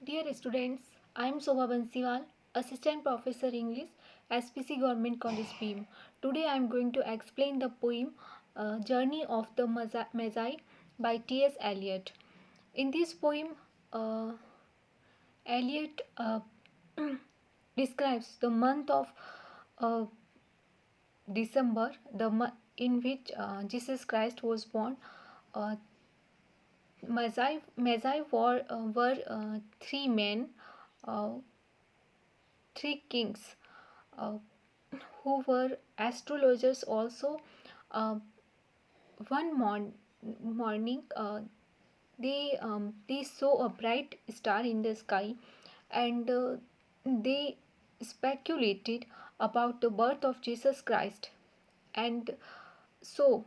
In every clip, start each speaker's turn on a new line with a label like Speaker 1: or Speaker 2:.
Speaker 1: Dear students, I am Sobha Bansiwal, Assistant Professor English, SPC Government College Beam. Today I am going to explain the poem Journey of the Magi by T.S. Eliot. In this poem, uh, Eliot describes the month of uh, December, in which Jesus Christ was born. Uh, Magi were three men, uh, three kings, uh, who were astrologers also. Uh, one morning, they saw a bright star in the sky, and they speculated about the birth of Jesus Christ. And so,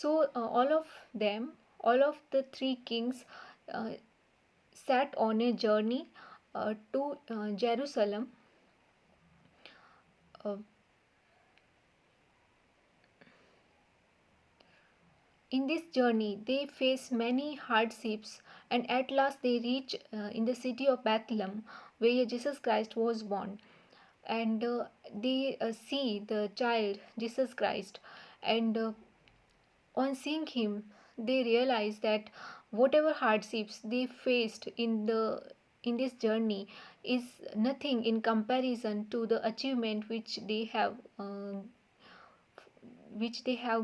Speaker 1: all of them, all of the three kings, uh, set on a journey to Jerusalem. Uh, In this journey, they face many hardships, and at last they reach in the city of Bethlehem, where Jesus Christ was born. And they see the child Jesus Christ, and on seeing him, they realize that whatever hardships they faced in this journey is nothing in comparison to the achievement which they have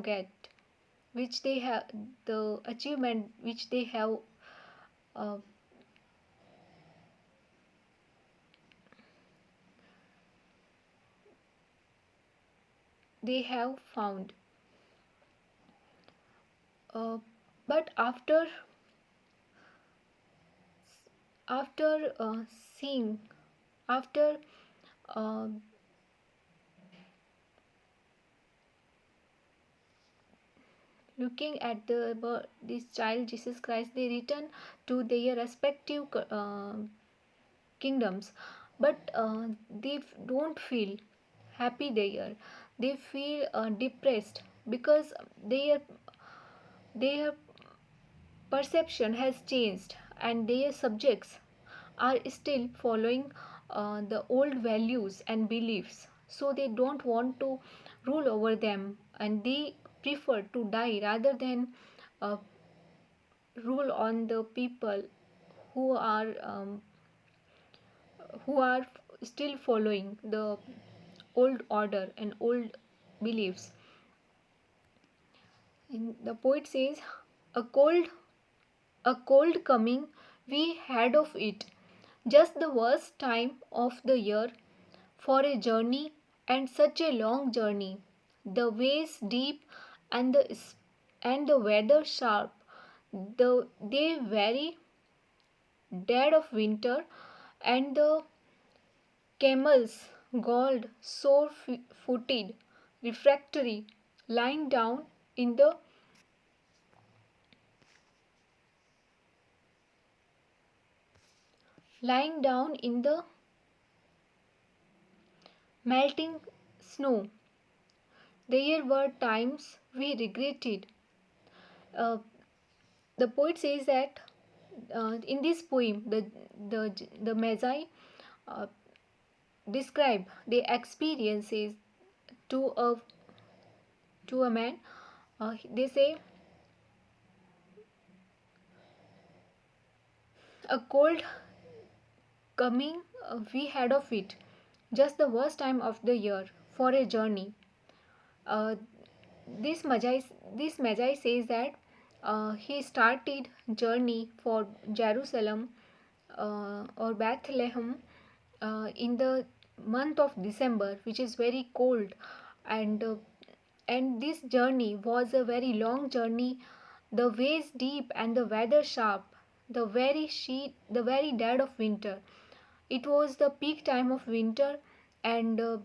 Speaker 1: get which they have the achievement which uh, they have found. uh, but after seeing after uh, looking at this child Jesus Christ, they return to their respective kingdoms. But they don't feel happy there. They feel depressed because their perception has changed, and their subjects are still following the old values and beliefs, so they don't want to rule over them, and they prefer to die rather than uh, rule on the people who are um, who are still following the old order and old beliefs. And the poet says, a cold coming we had of it, just the worst time of the year for a journey, and such a long journey. The ways deep and the weather sharp. They very dead of winter, and the camels galled, sore-footed, refractory, lying down in the lying down in the melting snow. There were times we regretted. Uh, the poet says that in this poem, the Magi uh, describe the experiences to a man. They say, a cold coming we had of it, just the worst time of the year for a journey. Uh, this magi this magi says that he started journey for Jerusalem or Bethlehem in the month of December, which is very cold, and this journey was a very long journey. The ways deep and the weather sharp, the very dead of winter. It was the peak time of winter, and the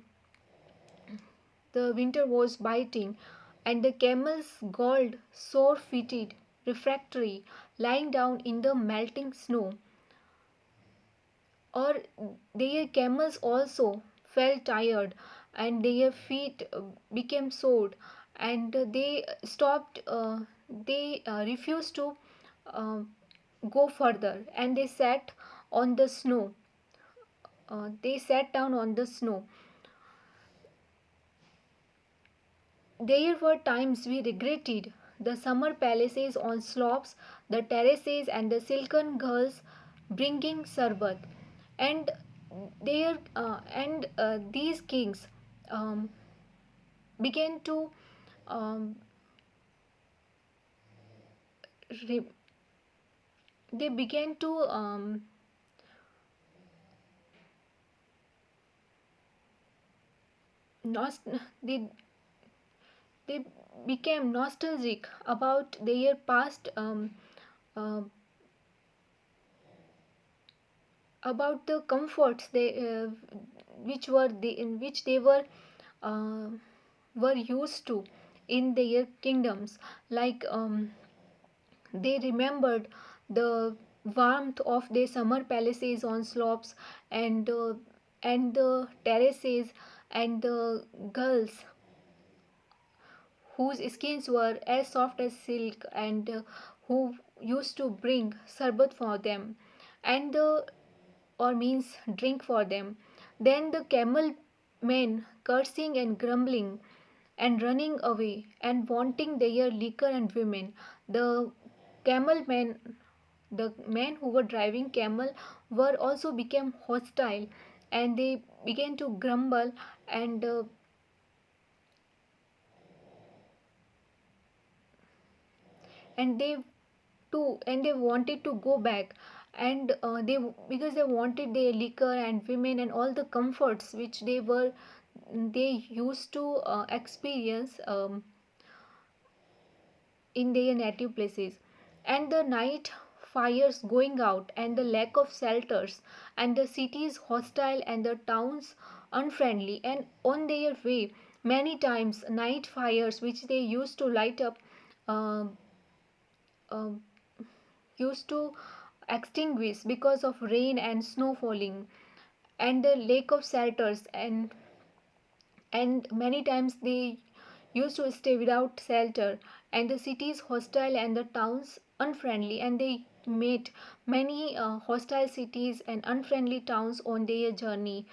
Speaker 1: winter was biting, and the camels galled, sore-footed, refractory, lying down in the melting snow. Or their camels also felt tired, and their feet became sore, and they refused to uh, go further, and they sat on the snow. They sat down on the snow. There were times we regretted the summer palaces on slopes, the terraces, and the silken girls bringing sarbat. And these kings um, began to um, re- they began to nost- they they became nostalgic about their past, uh, about the comforts which were in which they uh, were used to in their kingdoms. Like they remembered the warmth of their summer palaces on slopes, and the terraces, and the girls whose skins were as soft as silk, and who used to bring sarbat for them, and the or means drink for them. Then the camel men cursing and grumbling and running away and wanting their liquor and women. The camel men, the men who were driving camel, were also became hostile, and they began to grumble, and and they and they wanted to go back, and they because they wanted their liquor and women and all the comforts which they used to experience in their native places. And the night fires going out, and the lack of shelters, and the cities hostile, and the towns unfriendly, and on their way many times night fires which they used to light up uh, uh, used to extinguish because of rain and snow falling, and the lack of shelters, and many times they used to stay without shelter, and the cities hostile and the towns unfriendly, and they met many hostile cities and unfriendly towns on their journey,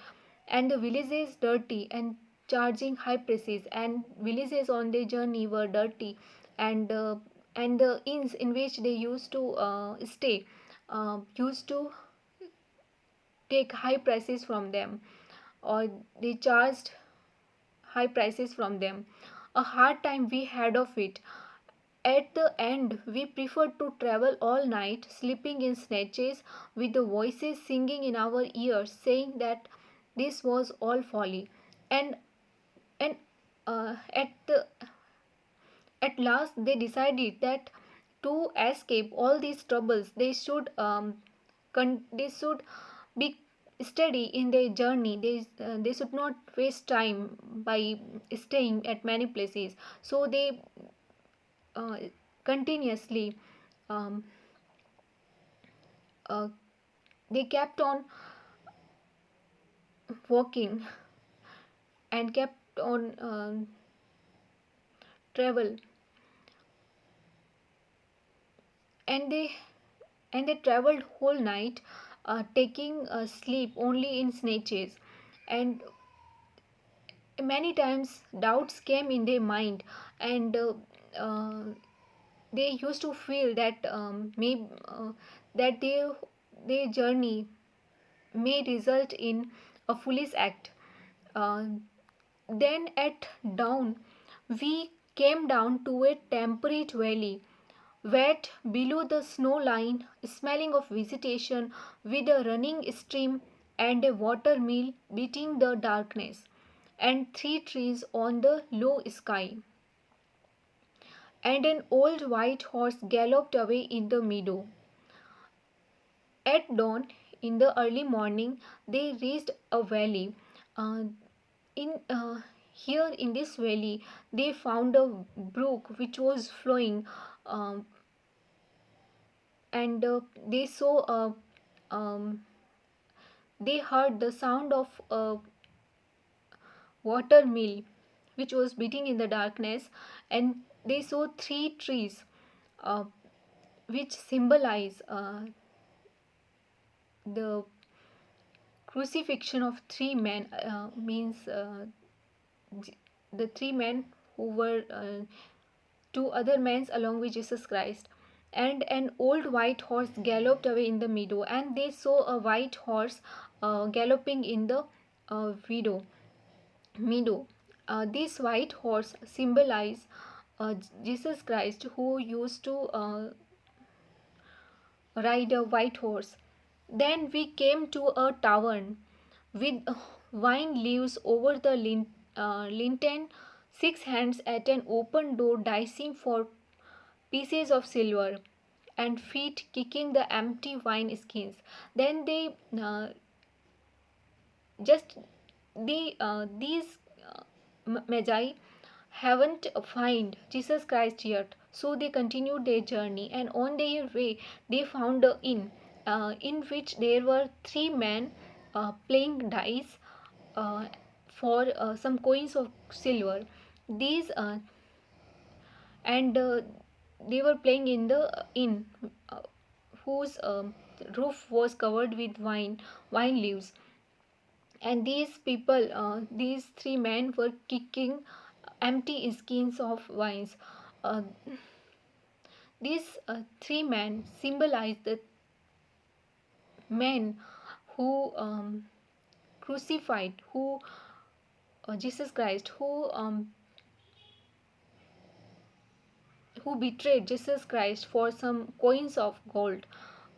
Speaker 1: and the villages dirty and charging high prices, and villages on their journey were dirty, and the inns in which they used to stay used to take high prices from them, or they charged high prices from them. A hard time we had of it. At the end, we preferred to travel all night, sleeping in snatches, with the voices singing in our ears, saying that this was all folly. And and at last they decided that to escape all these troubles, they should be steady in their journey. They should not waste time by staying at many places. So they uh, continuously um, uh, they kept on walking and kept on travel, and they traveled whole night, taking sleep only in snatches, and many times doubts came in their mind, and uh, they used to feel that that their journey may result in a foolish act. Uh, then at dawn, we came down to a temperate valley, wet below the snow line, smelling of vegetation, with a running stream and a water mill beating the darkness, and three trees on the low sky. And an old white horse galloped away in the meadow. At dawn, in the early morning, they reached a valley. Uh, in Here in this valley, they found a brook which was flowing, um, and they saw they heard the sound of a water mill which was beating in the darkness, and they saw three trees uh, which symbolize the crucifixion of three men means the three men who were two other men along with Jesus Christ. And an old white horse galloped away in the meadow, and they saw a white horse galloping in the meadow. meadow. This white horse symbolizes Jesus Christ, who used to ride a white horse. Then we came to a tavern with vine leaves over the lintel, six hands at an open door dicing for pieces of silver, and feet kicking the empty wine skins. Then they just these magi haven't find Jesus Christ yet, so they continued their journey, and on their way they found a inn, in which there were three men playing dice uh, for some coins of silver. These and They were playing in the inn, uh, whose roof was covered with wine leaves. And these people, these three men were kicking empty skins of wines. uh, these three men symbolize the men who crucified, who Jesus Christ, who betrayed Jesus Christ for some coins of gold,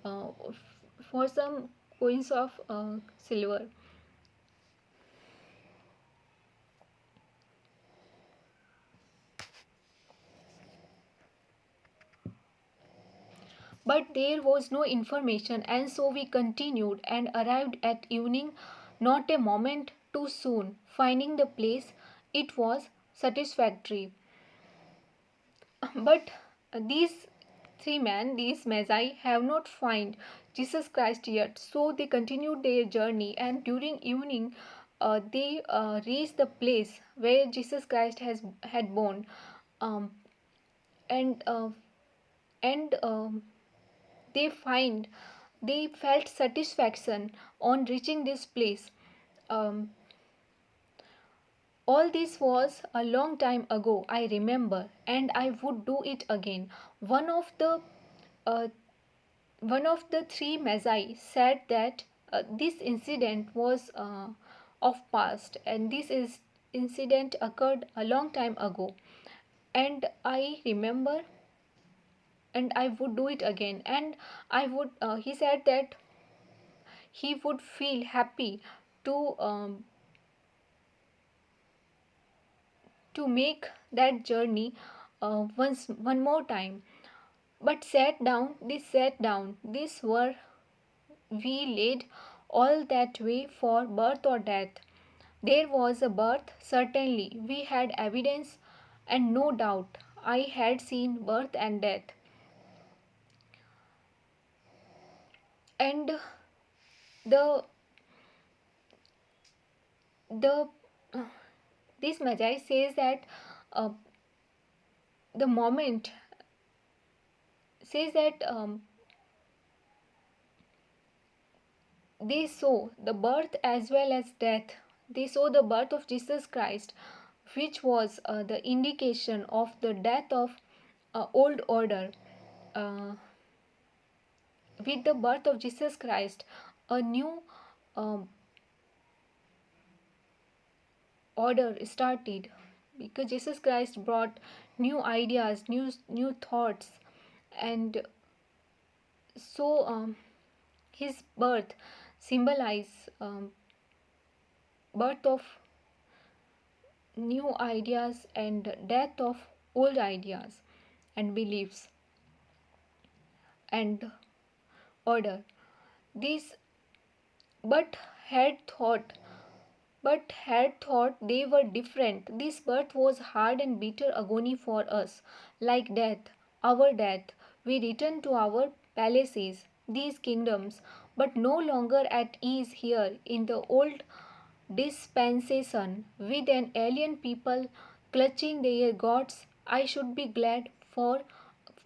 Speaker 1: for some coins of silver. But there was no information, and so we continued and arrived at evening, not a moment too soon. Finding the place, it was satisfactory. But these three men, these Magi, have not found Jesus Christ yet. So they continued their journey, and during evening, they reached the place where Jesus Christ had born, um, and and they find they felt satisfaction on reaching this place. Um, all this was a long time ago, I remember, and I would do it again. One of the uh, one of the three magi said that this incident was of past, and incident occurred a long time ago, and I remember, and I would do it again. And I would. He said that he would feel happy to make that journey one more time. But sat down. This were we laid all that way for birth or death. There was a birth, certainly. We had evidence, and no doubt I had seen birth and death. And the the this magi says that uh, the moment says that they saw the birth as well as death. They saw the birth of Jesus Christ, which was the indication of the death of old order. Uh, with the birth of Jesus Christ, a new um, order started, because Jesus Christ brought new ideas, new thoughts, and so his birth symbolize birth of new ideas and death of old ideas and beliefs and order. These but had thought had thought they were different. This birth was hard and bitter agony for us, like death, our death. We returned to our palaces, these kingdoms, but no longer at ease here in the old dispensation with an alien people clutching their gods. I should be glad for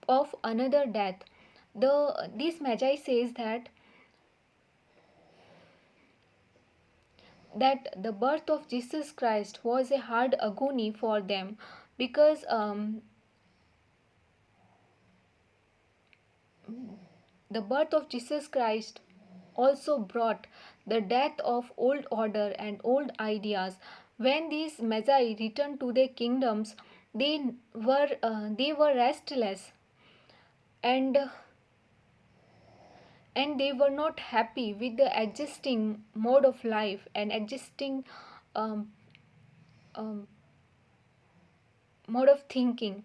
Speaker 1: of another death. The this magi says that that the birth of Jesus Christ was a hard agony for them, because the birth of Jesus Christ also brought the death of old order and old ideas. When these Magi returned to their kingdoms, they were restless, and they were not happy with the existing mode of life and existing um, um, mode of thinking,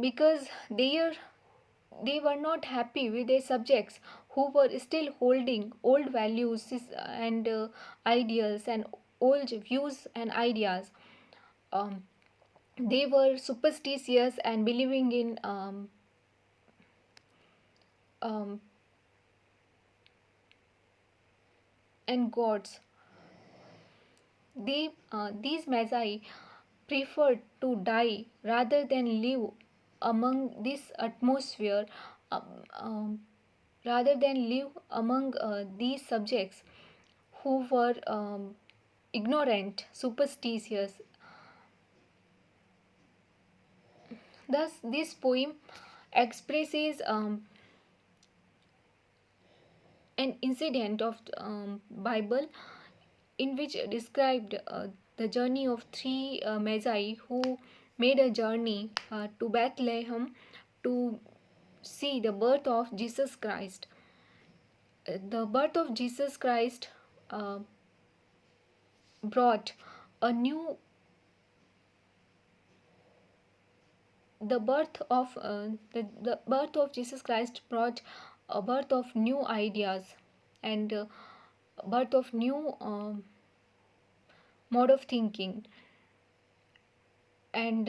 Speaker 1: because they were not happy with their subjects who were still holding old values and ideals and old views and ideas. um, they were superstitious and believing um, in gods. These magi preferred to die rather than live among this atmosphere, um, um, rather than live among these subjects who were ignorant, superstitious. Thus, this poem expresses an incident of Bible, in which described the journey of three magi who made a journey to Bethlehem to see the birth of Jesus Christ. The birth of Jesus Christ uh, brought a new the birth of Jesus Christ brought a birth of new ideas and birth of new mode of thinking, and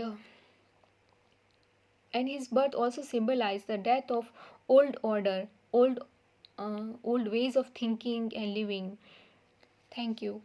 Speaker 1: his birth also symbolized the death of old order, old ways of thinking and living. Thank you.